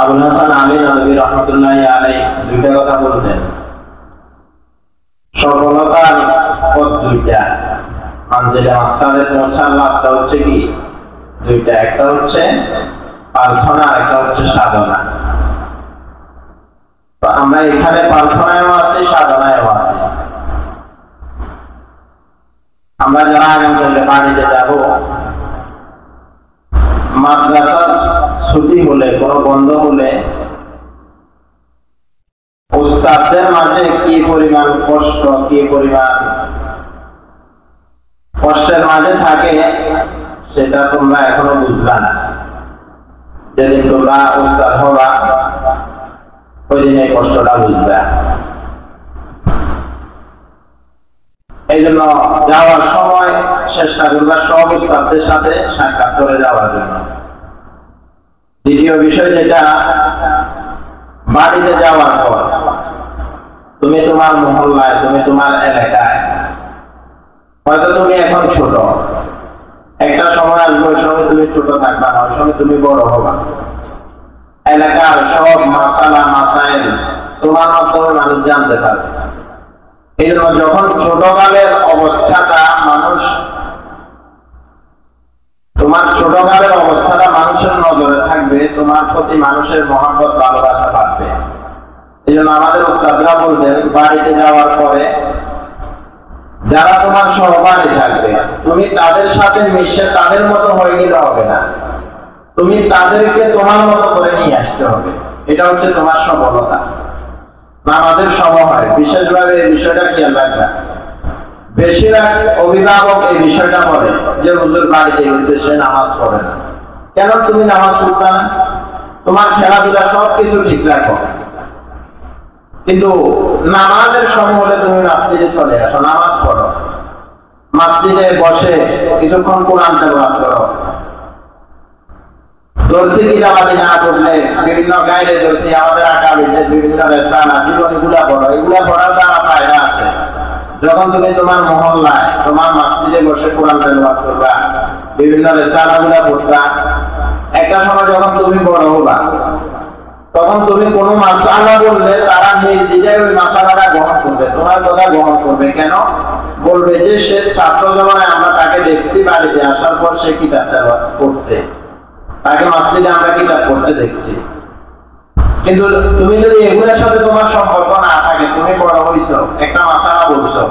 আবুল হাসান আলী নদভী রহমতুল্লাহি আলাইহি দুইটা কথা বলতেন। সফলতার পথ দুইটা, মানজিলে মাকসাদে পৌঁছার রাস্তা হচ্ছে কি দুইটা, একটা হচ্ছে প্রার্থনা আর একটা হচ্ছে সাধনা। তো আমরা এখানে প্রার্থনায়ও আছি, সাধনায়ও আছি। আমরা যারা আগামীকাল বাড়িতে যাব, মাদ্রাসা ছুটি হলে, কোনো বন্ধ হলে উস্তাদদের মাঝে কি পরিমাণ কষ্ট, কি পরিমাণ কষ্টের মাঝে থাকে সেটা তোমরা এখনো বুঝবা না। যেদিন তোমরা উস্তাদ হবা ওই দিন এই কষ্টটা বুঝবা। এই জন্য যাওয়ার সময় চেষ্টা করবা সব উস্তাদদের সাথে সাক্ষাৎ করে যাওয়ার জন্য। দ্বিতীয় বিষয় যেটা, বাড়িতে যাওয়ার পর তুমি তোমার মহল্লায়, তুমি তোমার এলাকায়, হয়তো তুমি এখন ছোট, একটা সময় আসবে ওই সময় তুমি ছোট থাকবা না, ওই সময় তুমি বড় হবা। এলাকার সব মাসালা মাসাইল তোমার মাধ্যমে মানুষ জানতে পারবে। এই জন্য যখন ছোটকালের অবস্থাটা তোমার ছোটকালের অবস্থাটা মানুষের নজরে থাকবে, তোমার প্রতি মানুষের মহব্বত ভালোবাসা বাড়বে। এই জন্য আমাদের উস্তাদরা বলতেন, বাড়িতে যাওয়ার পরে যারা তোমার সহপাঠী থাকবে তুমি তাদের সাথে মিশে তাদের মতো হয়ে গেলে হবে না, তুমি তাদেরকে তোমার মতো করে নিয়ে আসতে হবে। এটা হচ্ছে তোমার সফলতা। আমাদের সময় হয় বিশেষভাবে এই বিষয়টা খেয়াল রাখবা। বেশিরভাগ অভিভাবক এই বিষয়টা বলে যে হুজুর বাড়িতে গেছে সে নামাজ পড়ে না। কেন তুমি নামাজ পড়বে না? তোমার খেলাধুলা সবকিছু ঠিক রাখো, কিন্তু নামাজের সময় হলে তুমি মসজিদে চলে আসো, নামাজ পড়ো, মসজিদে বসে কিছুক্ষণ কোরআন তেলাওয়াত করো। দর্শি কিতাবাদি না করলে বিভিন্ন গাইডে দর্শি আমাদের আকাবিদের বিভিন্ন রেসালা জীবনীগুলা পড়ো, এগুলা পড়ার দ্বারা ফায়দা আছে। যখন তুমি তোমার মহল্লায় তোমার মসজিদে বসে কোরআন তেলাওয়াত করবা, বিভিন্ন রেসালাগুলা পড়বা, একটা সময় যখন তুমি বড় হবা তখন তুমি কোনো মাসালা বললে তারা নিজেরাই ওই মাসালাটা গ্রহণ করবে, তোমার কথা গ্রহণ করবে। কেন বলবে? যে সে ছাত্র জীবনে আমরা তাকে দেখছি বাড়িতে আসার পর সে কিতাব তেলাওয়াত করতে, তাকে মসজিদে আমরা কিতাব পড়তে দেখছি। কিন্তু তুমি যদি এগুলোর সাথে তোমার সম্পর্ক না থাকে, তুমি বড় হইছো, একটা মাসালা বলছো,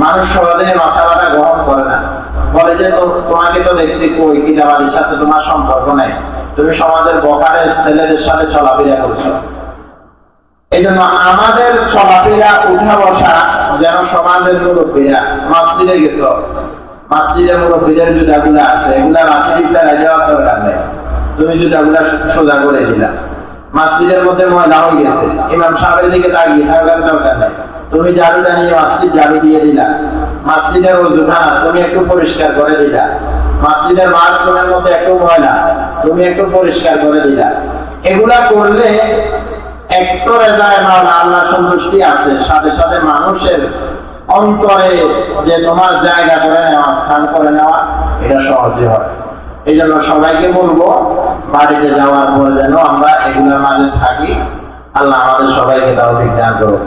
মানুষ সহজে মাসালাটা গ্রহণ করে না, বলে যে তোমাকে তো দেখছি কই কিতাবাদির সাথে তোমার সম্পর্ক নেই, তুমি সমাজের বকারের ছেলেদের সাথে চলাফেরা করছো। এই জন্য আমাদের চলাফেরা উঠা বসা যেন সমাজের মুরব্বীরা, মসজিদে গেছো, মসজিদের মুরব্বীদের জুতাগুলো আছে, এগুলা রাতে দিকটা যাওয়ার দরকার নেই, তুমি জুতাগুলা সোজা করে দিলা। মসজিদের মধ্যে ময়লা হয়ে গেছে, ইমাম সাহেবের দিকে তাকিয়ে থাকার দরকার নেই, তুমি ঝাড়ু জানিয়ে মসজিদ ঝাড়ু দিয়ে দিলা। মসজিদের ওযুখানা তুমি একটু পরিষ্কার করে দিলা। মসজিদের বাথরুমের মধ্যে একটু ময়লা তুমি একটু পরিষ্কার করে দিলা। এগুলা করলে একটু রেজায় মাওলা আল্লাহ সন্তুষ্টি আছে, সাথে সাথে মানুষের অন্তরে যে তোমার জায়গা করে নেওয়া, স্থান করে নেওয়া, এটা সহজে হয়। এই জন্য সবাইকে বলবো বাড়িতে যাওয়ার পর যেন আমরা এগুলোর মাঝে থাকি। আল্লাহ আমাদের সবাইকে তাওফিক দান করুন।